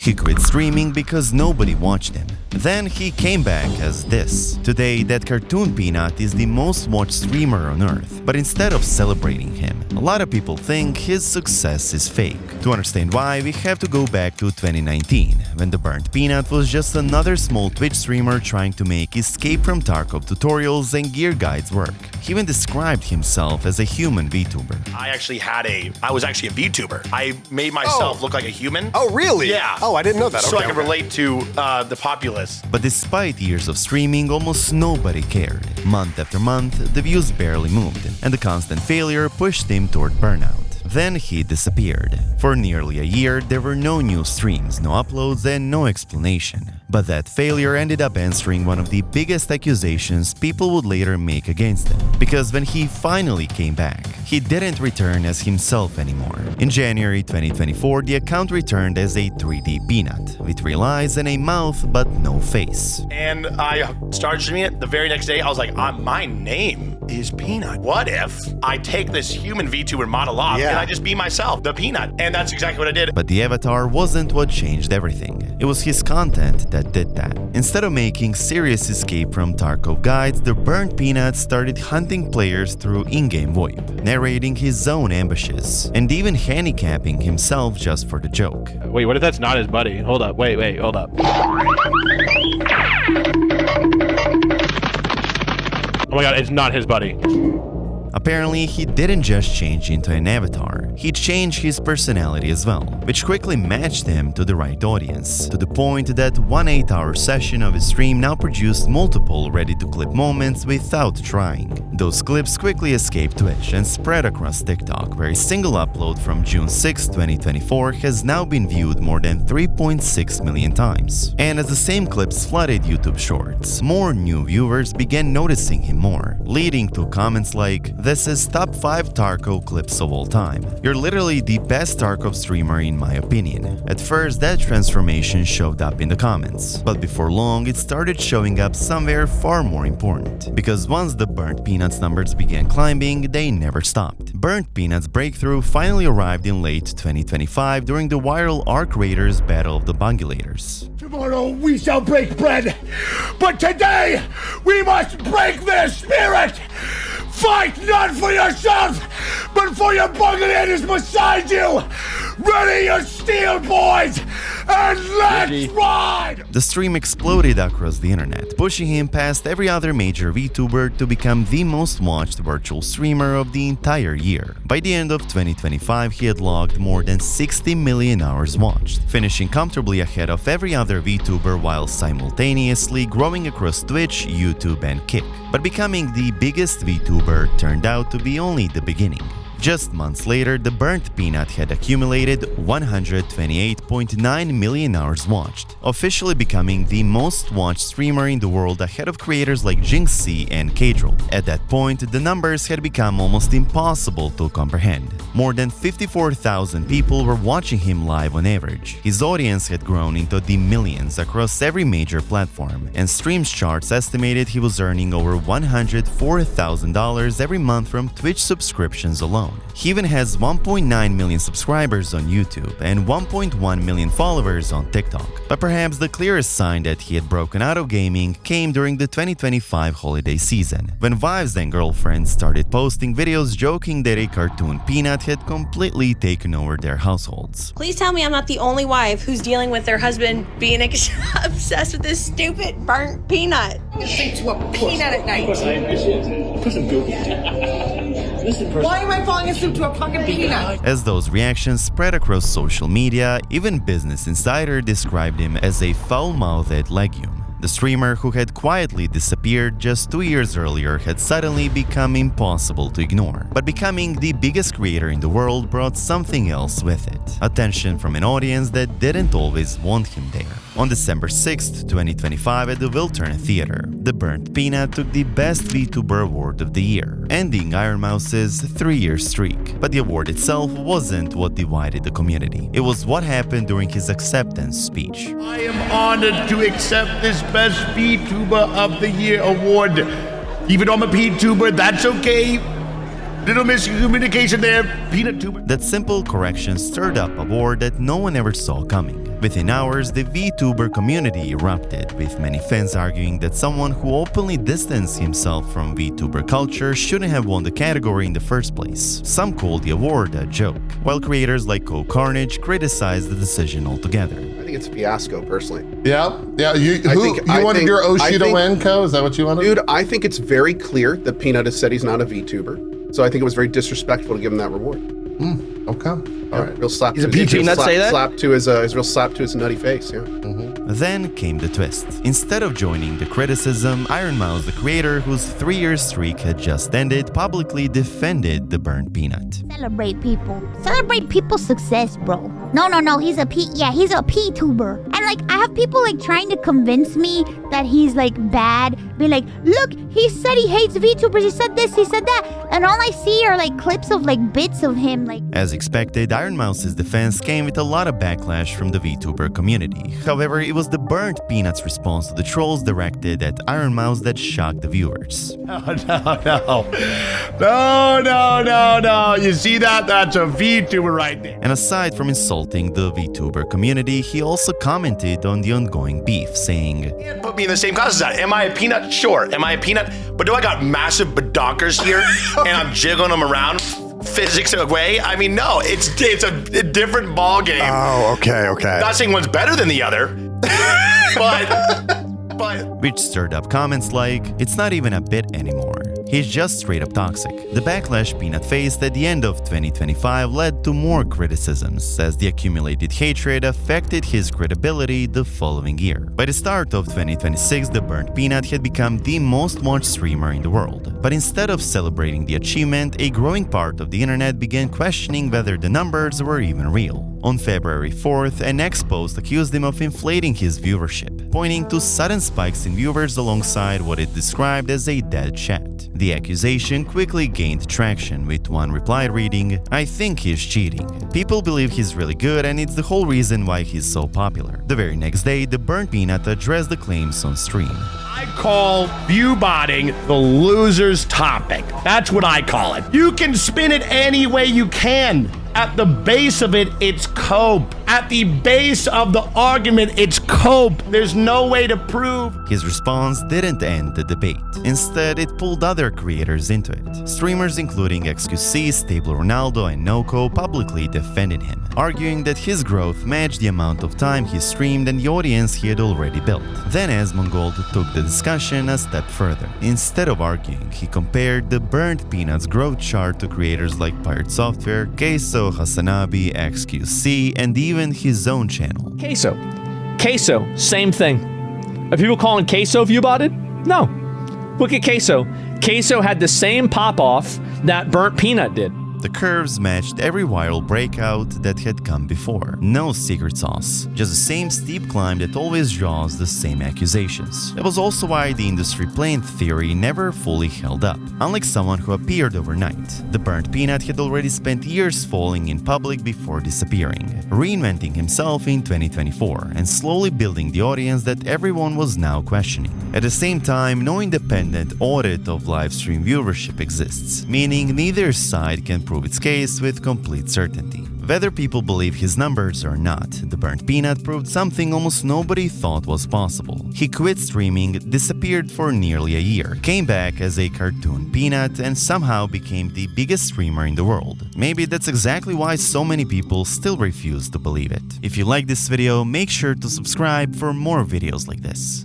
He quit streaming because nobody watched him. Then he came back as this. Today, that cartoon peanut is the most watched streamer on earth. But instead of celebrating him, a lot of people think his success is fake. To understand why, we have to go back to 2019, when TheBurntPeanut was just another small Twitch streamer trying to make escape from Tarkov tutorials and gear guides work. He even described himself as a human VTuber. I was actually a VTuber. I made myself look like a human. Oh, really? Yeah. Oh, I didn't know that. So okay, I can relate to the populace. But despite years of streaming, almost nobody cared. Month after month, the views barely moved, and the constant failure pushed him toward burnout. Then he disappeared. For nearly a year, there were no new streams, no uploads, and no explanation. But that failure ended up answering one of the biggest accusations people would later make against him. Because when he finally came back, he didn't return as himself anymore. In January 2024, the account returned as a 3D peanut, with 3 eyes and a mouth but no face. And I started streaming it. The very next day, I was like, my name is Peanut. What if I take this human VTuber model off and I just be myself, the Peanut? And that's exactly what I did. But the avatar wasn't what changed everything. It was his content that did that. Instead of making serious escape from Tarkov guides, TheBurntPeanut started hunting players through in-game VoIP, narrating his own ambushes, and even handicapping himself just for the joke. Wait, what if that's not his buddy? Hold up, wait, hold up. Oh my god, it's not his buddy. Apparently, he didn't just change into an avatar, he changed his personality as well, which quickly matched him to the right audience, to the point that one 8-hour session of his stream now produced multiple ready-to-clip moments without trying. Those clips quickly escaped Twitch and spread across TikTok, where a single upload from June 6, 2024 has now been viewed more than 3.6 million times. And as the same clips flooded YouTube Shorts, more new viewers began noticing him more, leading to comments like, "This is top 5 Tarkov clips of all time. You're literally the best Tarkov streamer in my opinion." At first, that transformation showed up in the comments, but before long it started showing up somewhere far more important. Because once the TheBurntPeanut's numbers began climbing, they never stopped. TheBurntPeanut's breakthrough finally arrived in late 2025 during the viral Arc Raiders Battle of the Bungulators. Tomorrow we shall break bread, but today we must break their spirit! Fight not for yourself, but for your Bungulators beside you! Ready your steel, boys, and let's ride! The stream exploded across the internet, pushing him past every other major VTuber to become the most watched virtual streamer of the entire year. By the end of 2025, he had logged more than 60 million hours watched, finishing comfortably ahead of every other VTuber while simultaneously growing across Twitch, YouTube, and Kick. But becoming the biggest VTuber turned out to be only the beginning. Just months later, TheBurntPeanut had accumulated 128.9 million hours watched, officially becoming the most watched streamer in the world ahead of creators like Jinx and Kadril. At that point, the numbers had become almost impossible to comprehend. More than 54,000 people were watching him live on average. His audience had grown into the millions across every major platform, and Streams Charts estimated he was earning over $104,000 every month from Twitch subscriptions alone. He even has 1.9 million subscribers on YouTube and 1.1 million followers on TikTok. But perhaps the clearest sign that he had broken out of gaming came during the 2025 holiday season, when wives and girlfriends started posting videos joking that a cartoon peanut had completely taken over their households. Please tell me I'm not the only wife who's dealing with their husband being obsessed with this stupid burnt peanut. Think to a peanut at night. Why am I falling asleep to a fucking peanut? As those reactions spread across social media, even Business Insider described him as a foul-mouthed legume. The streamer who had quietly disappeared just 2 years earlier had suddenly become impossible to ignore. But becoming the biggest creator in the world brought something else with it. Attention from an audience that didn't always want him there. On December 6, 2025 at the Wiltern Theater, TheBurntPeanut took the Best VTuber Award of the Year, ending Ironmouse's 3-year streak. But the award itself wasn't what divided the community. It was what happened during his acceptance speech. I am honored to accept this Best VTuber of the Year award. Even though I'm a VTuber, that's okay. Little miscommunication there, Peanut Tuber. That simple correction stirred up a war that no one ever saw coming. Within hours, the VTuber community erupted, with many fans arguing that someone who openly distanced himself from VTuber culture shouldn't have won the category in the first place. Some called the award a joke, while creators like Carnage criticized the decision altogether. I think it's a fiasco, personally. Yeah. You wanted your Oshi to win, Ko? Is that what you wanted? Dude, I think it's very clear that Peanut has said he's not a VTuber. So I think it was very disrespectful to give him that reward. Okay. All right. Real slap. He's a Peanut, say that? Slap to his real slap to his nutty face. Yeah. Then came the twist. Instead of joining the criticism, Iron Mouse, the creator whose 3-year streak had just ended, publicly defended the burnt peanut. Celebrate people. Celebrate people's success, bro. No, he's a P-tuber. And like, I have people like trying to convince me that he's like bad. Be like, look, he said he hates VTubers. He said this, he said that. And all I see are like clips of like bits of him like. As expected, Iron Mouse's defense came with a lot of backlash from the VTuber community. However, it was the burnt peanut's response to the trolls directed at Iron Mouse that shocked the viewers. No. You see that? That's a VTuber right there. And aside from insulting the VTuber community, he also commented on the ongoing beef, saying, You can't put me in the same class as that. Am I a peanut? Sure. Am I a peanut? But do I got massive badonkers here and I'm jiggling them around physics away? I mean, no, it's a different ball game. Oh, okay. Not saying one's better than the other, but which stirred up comments like, it's not even a bit anymore. He's just straight up toxic. The backlash Peanut faced at the end of 2025 led to more criticisms, as the accumulated hatred affected his credibility the following year. By the start of 2026, the Burnt Peanut had become the most watched streamer in the world. But instead of celebrating the achievement, a growing part of the internet began questioning whether the numbers were even real. On February 4th, an ex-post accused him of inflating his viewership, pointing to sudden spikes in viewers alongside what it described as a dead chat. The accusation quickly gained traction, with one reply reading, "I think he's cheating. People believe he's really good and it's the whole reason why he's so popular." The very next day, the Burnt Peanut addressed the claims on stream. I call view botting the loser's topic. That's what I call it. You can spin it any way you can. At the base of it, it's cope. At the base of the argument, it's cope. There's no way to prove. His response didn't end the debate. Instead, it pulled other creators into it. Streamers including XQC, Stable Ronaldo, and Noko publicly defended him, arguing that his growth matched the amount of time he streamed and the audience he had already built. Then Asmongold took the discussion a step further. Instead of arguing, he compared the Burnt Peanut's growth chart to creators like Pirate Software, Queso, Hasanabi, XQC, and even his own channel. Queso, same thing. Are people calling Queso view-botted? No. Look at Queso. Queso had the same pop-off that Burnt Peanut did. The curves matched every viral breakout that had come before. No secret sauce, just the same steep climb that always draws the same accusations. That was also why the industry plane theory never fully held up. Unlike someone who appeared overnight, the Burnt Peanut had already spent years falling in public before disappearing, reinventing himself in 2024 and slowly building the audience that everyone was now questioning. At the same time, no independent audit of livestream viewership exists, meaning neither side can prove its case with complete certainty. Whether people believe his numbers or not, the Burnt Peanut proved something almost nobody thought was possible. He quit streaming, disappeared for nearly a year, came back as a cartoon peanut, and somehow became the biggest streamer in the world. Maybe that's exactly why so many people still refuse to believe it. If you like this video, make sure to subscribe for more videos like this.